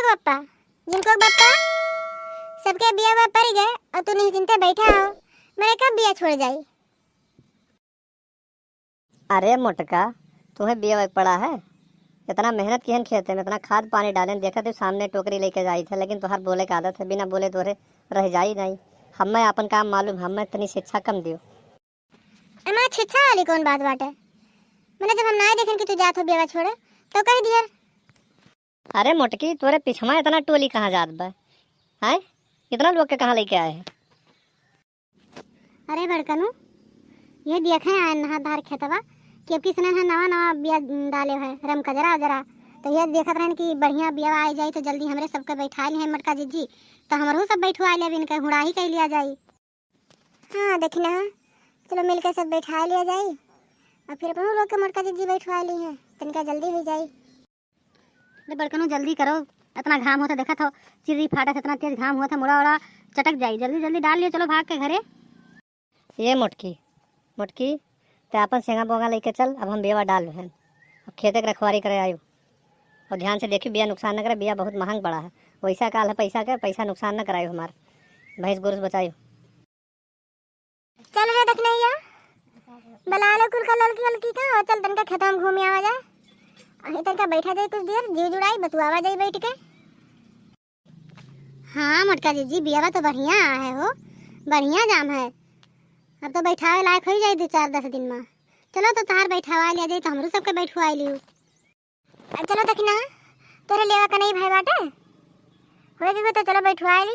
गो बप्पा, जिनको बप्पा सबके बिया हुआ पड़ गए और तू निश्चिंते बैठा हो। मेरे कब बिया छोड़ जाई? अरे मोटका, तुम्हें बिया पड़ा है? इतना मेहनत किहन खेते में, इतना खाद पानी डालें, देखा तू सामने टोकरी लेके जाई थे, लेकिन तुहार बोले का आदत है, बिना बोले तोरे रह जाई नहीं। हमें अपन काम मालूम, हमें इतनी शिक्षा कम दियो। अमा छिछा वाली कौन बात बाटे? मैंने जब हम ना देखन कि तू जात हो बिया छोड़े तो कह दिया। अरे मोटकी, तोरे पिछवा इतना टोली कहाँ जात बा है? इतना लोग के कहाँ लेके आए हैं? अरे बड़कनू, ये देखे आए नहा धार खेतवा कि अब किसने है नवा नवा बिया डाले है रम का जरा तो ये देखत रहन कि बढ़िया बिया आ जाए तो जल्दी हमरे सबके बैठा ली है मटका जीजी, तो हमरो सब बैठवा ले इनके हुड़ा ही कह लिया जाई। हाँ देखना, चलो मिलकर सब बैठा लिया जाए और फिर अपन लोग के मटका जीजी बैठवा ली है, तनिका जल्दी हो जाए। अरे बड़कनू जल्दी करो, इतना घाम होता देखा था, चिर्री फाटा था, इतना तेज घाम हुआ था, मुड़ा उड़ा चटक जाई। जल्दी जल्दी डाल लियो, चलो भाग के घरे। ये मोटकी ते अपन सेंगा बोगा लेके चल, अब हम बेवा डाल हैं, अब खेते के रखवारी करे आयु। और ध्यान से देखियो, बिया नुकसान न करे, बिया बहुत महंग पड़ा है। वैसा काल है पैसा के, पैसा नुकसान न करायो हमार, भैंस गोरस बचायो। चल रे देखनैया, बला लो कुल का लड़की लड़की का, चल तनका खेतों में घूम आवा जाए, अही तनका बैठा जाए कुछ देर, जीव जुड़ाई बतुआवा जाए बैठ के। हाँ मटका जीजी, बियावा तो बढ़िया है हो, बढ़िया जाम है, अब तो बैठावे लायक हो जाए 2-4-10 दिन में। चलो तो तार बैठावा लिया जाए, तो हमरो सबके बैठवा लियो। चलो दखना, तोरे लेवा का नहीं भाई बाटे हो गए तो चलो बैठवा ली,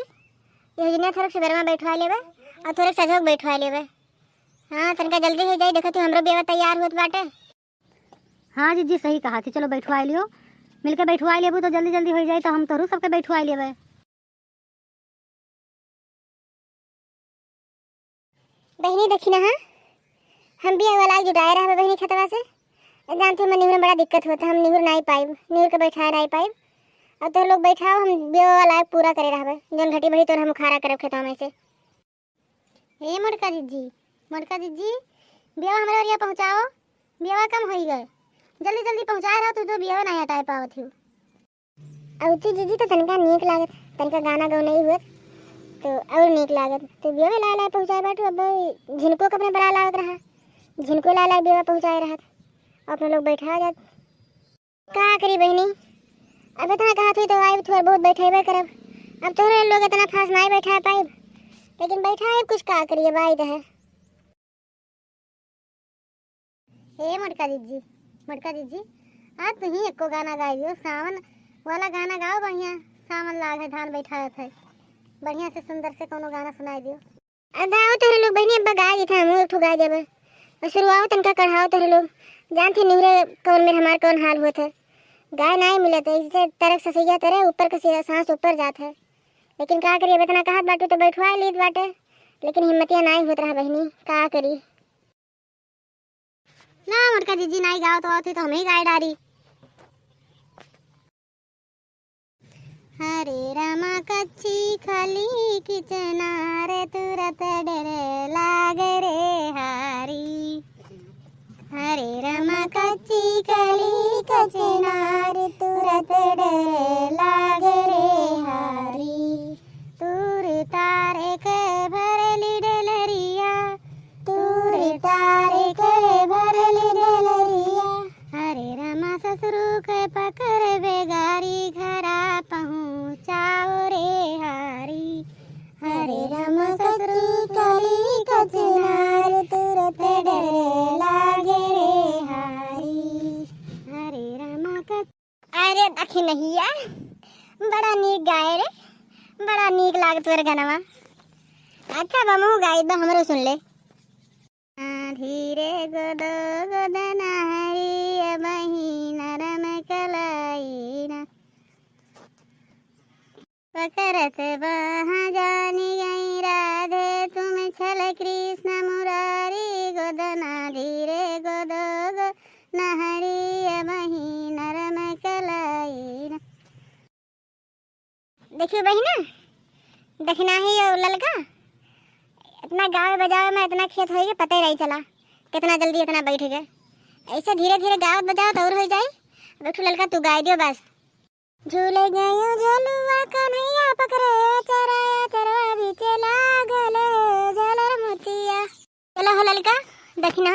ये जने थोड़ा सुबह में बैठवा लेबे और थोड़े सजोग बैठवा लेबे। हाँ तनका जल्दी हो जाए, देखो तू हमरो बेवा तैयार होत बाटे। हाँ जीजी सही कहा थी, चलो बैठवा लियो, मिलके बैठवा लेबू तो जल्दी जल्दी हो जाए, तो हम तोरू सबके बैठवा लेबे। बहनी देखी ना, हाँ हम भी वाला जुटाए रहा बहनी खतवा से, जानते मैं निहुर में बड़ा दिक्कत होता, हम निहुर नहीं पाइब, निहुर के बैठा नहीं पाइब, अब तो लोग बैठाओ, हम बिया वाला पूरा करे रहा जन घटी बड़ी तो हम खारा करब खेतों में से। हे मटका जीजी बिया हमारे ओरिया पहुँचाओ, बिया कम हो गए, जल्दी जल्दी पहुँचा रहा तू तो बिया नहीं हटाए पावत हूँ। औती जीजी तो तनका नीक लागत, तनका गाना गौ नहीं हुआ तो और नीक लागत, तो बिया ला ला पहुँचाए बाटू। अब झिनको के अपने बड़ा लागत रहा, झिनको ला ला बिया पहुँचाए रहा, अपने लोग बैठा जात। का करी बहनी, अब इतना कहा थी तो आए थोड़ा बहुत बैठेबे करब, अब तोहरे लोग इतना फास नहीं बैठा पाइब, लेकिन बैठा है कुछ का करिए बाई है। हे मटका जीजी आज तुम ही एको गाना गाई दियो, सावन वाला गाना गाओ, बढ़िया सावन लाग है, धान बैठा है, बढ़िया से सुंदर से कोनो गाना सुनाई दियो। अदाओ तोहरे लोग बहनी अब गाय दी था, हम एक ठो गाय देबे और शुरुआत तनका कढ़ाओ। तोहरे लोग जानते निहरे कौन में हमार कौन हाल होता है, गाय नहीं मिलत है, इससे तरक ससैया तरह ऊपर के सांस ऊपर जात है, लेकिन का करिए, इतना कहत बाटू तो बैठवा लीत बाटे, लेकिन हिम्मतिया नहीं होत रहा बहनी, का करी। ना मटका जीजी नहीं गाओ तो आती तो हम ही गाय डारी। हरे रामा कच्ची खली किचना रे तुरत डरे लागे रे हारी, हरे रामा कच्ची खली किचना रे तुरत डरे लागे रे हारी, तूर तारे के भरली डलरिया, तूर तारे के भरली डलरिया, हरे रामा ससुरु के पकड़ बेगारी, घरा पहुँचाओ रे हारी, हरे रामा ससुरु कली कचनार तुरत डरे लागे रे हारी, हरे रामा कच। अरे देखी नहीं यार, बड़ा नीक गाय रे, बड़ा नीक लागत तोर गाना। अच्छा बमू गाई दो, हमरो सुन ले। धीरे गोदो गोदना हरी बही नरम कलाईना, पकड़त बहा जानी गई राधे, तुम छल कृष्ण मुरारी, गोदना धीरे गोदो गोदना हरी बही नरम कलाईना। देखियो बहिना, देखना ही और ललका इतना गाँव बजावे में इतना खेत हो गया, पता ही नहीं चला कितना जल्दी इतना बैठ गए। ऐसे धीरे धीरे गाँव बजाओ तो और हो जाए। बैठो ललका तू गाय दियो बस। झूले गयो झलुआ कन्हैया पकड़े चराया चरवा बीचे लागल झलर मोतिया। चलो हो ललका देखी ना,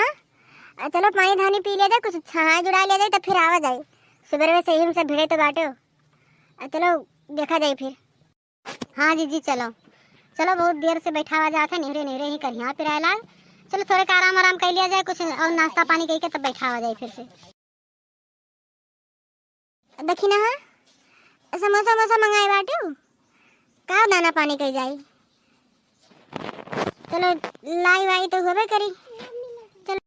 चलो पानी धानी पी ले जाए, कुछ छाया जुड़ा ले जाए, तब फिर आवा जाए। सुबह में सही में सब भिड़े तो बाटे हो। चलो देखा जाए फिर। हाँ जीजी चलो चलो, बहुत देर से बैठा हुआ जाता, निहरे निहरे ही करिया पिराला। चलो थोड़े का आराम कर लिया जाए, कुछ और नाश्ता पानी करके तब बैठा हुआ जाए फिर से। देखी ना समोसा वोसा मंगाए बाटे का दाना पानी कर जाए। चलो लाई वाई तो होबे करी। चलो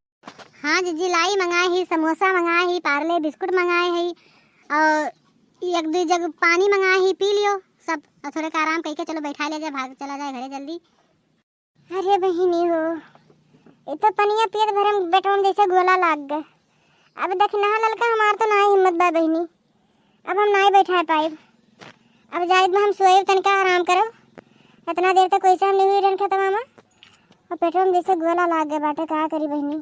हाँ जीजी लाई मंगाए ही, समोसा मंगाए ही, पार्ले बिस्कुट मंगाए ही, और एक दो जग पानी मंगाए ही, पी लियो सब। और थोड़े का आराम करके चलो बैठा ले जाए, भाग चला जाए घरे जल्दी। अरे बहिनी हो, ये तो पनिया पेट भरम बेटवन जैसे गोला लाग गए। अब देख नहा ललका हमार तो ना हिम्मत बा बहिनी, अब हम नहीं बैठा पाइब। अब जायद में हम सोए तनिका आराम करो, इतना देर तक वैसे हम नहीं हुई रन खत्म में, और पेट्रोल जैसे गोला लाग गए बाटे। क्या करी बहिनी,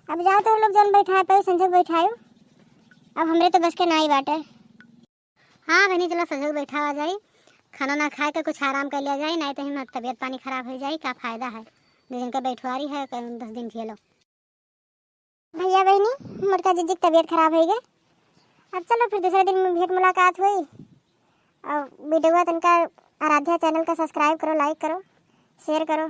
अब जाओ तो लोग जन बैठा पाए संजोग बैठायो, अब हमरे तो बस के ना ही बाटे। हाँ बहनी चलो संजोग बैठा आ जाए, खाना ना खाए के कुछ आराम कर लिया जाए, नहीं तो हमारी तबीयत पानी खराब हो जाए। क्या फायदा है, 2 दिन का बैठवारी है, 10 दिन खेलो। भैया बहनी मोटका जीजी की तबीयत खराब हो गई। अब चलो फिर दूसरे दिन में भेंट मुलाकात हुई। और वीडियो तनका आराध्या चैनल का सब्सक्राइब करो, लाइक करो, शेयर करो।